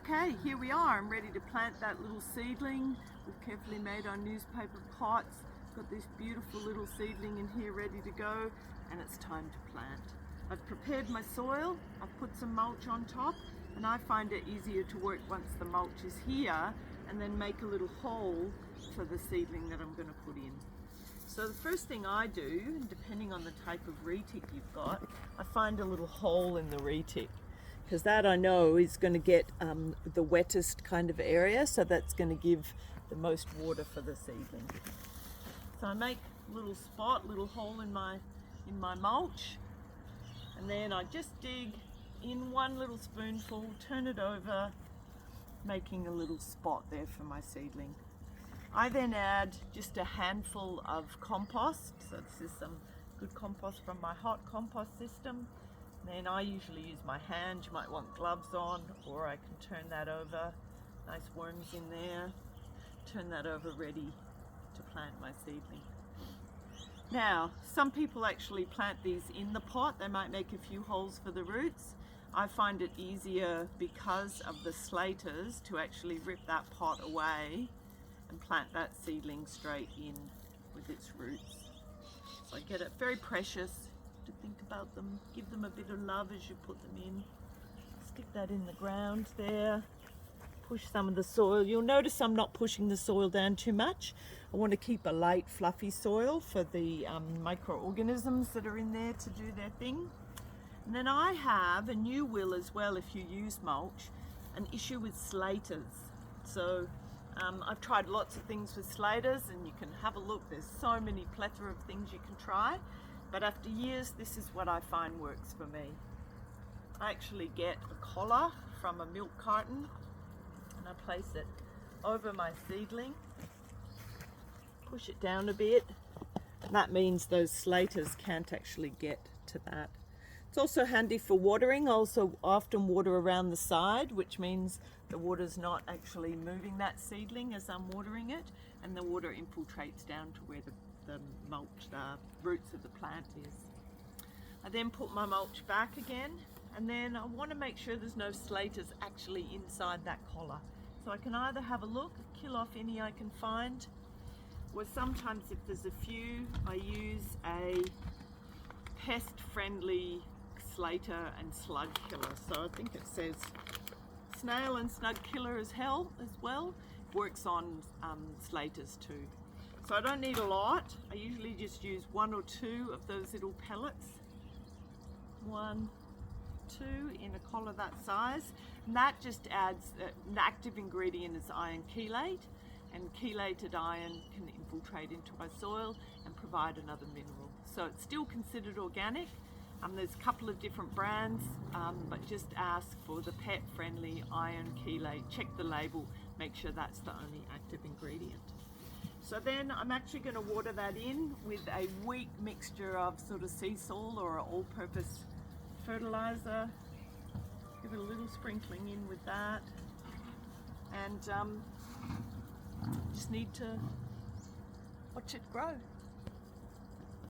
Okay, here we are. I'm ready to plant that little seedling. We've carefully made our newspaper pots. Got this beautiful little seedling in here ready to go, and it's time to plant. I've prepared my soil, I've put some mulch on top, and I find it easier to work once the mulch is here and then make a little hole for the seedling that I'm going to put in. So the first thing I do, depending on the type of retic you've got, I find a little hole in the retic, because that I know is going to get the wettest kind of area, so that's going to give the most water for the seedling. So I make a little spot, little hole in my mulch, and then I just dig in one little spoonful, turn it over, making a little spot there for my seedling. I then add just a handful of compost. So this is some good compost from my hot compost system. Then I usually use my hand. You might want gloves on, or I can turn that over. Nice worms in there. Turn that over, ready to plant my seedling. Now, some people actually plant these in the pot. They might make a few holes for the roots. I find it easier because of the slaters to actually rip that pot away and plant that seedling straight in with its roots. So I get it very precious to think about them, give them a bit of love as you put them in. Stick that in the ground there, push some of the soil. You'll notice I'm not pushing the soil down too much. I want to keep a light fluffy soil for the microorganisms that are in there to do their thing. And then I have, and you will as well if you use mulch, an issue with slaters. So I've tried lots of things with slaters, and you can have a look. There's so many plethora of things you can try. But after years, this is what I find works for me. I actually get a collar from a milk carton, and I place it over my seedling, push it down a bit, and that means those slaters can't actually get to that. It's also handy for watering. I also often water around the side, which means the water's not actually moving that seedling as I'm watering it, and the water infiltrates down to where the mulch, the roots of the plant is. I then put my mulch back again, and then I want to make sure there's no slaters actually inside that collar. So I can either have a look, kill off any I can find, or sometimes if there's a few, I use a pest-friendly slater and slug killer. So I think it says snail and slug killer as well. Works on slaters too. So I don't need a lot. I usually just use 1 or 2 of those little pellets. 1, 2 in a collar that size. And that just adds, an active ingredient is iron chelate, and chelated iron can infiltrate into our soil and provide another mineral. So it's still considered organic. There's a couple of different brands, but just ask for the pet-friendly iron chelate. Check the label, make sure that's the only active ingredient. So then I'm actually going to water that in with a weak mixture of sort of sea salt or an all-purpose fertilizer. Give it a little sprinkling in with that, and just need to watch it grow.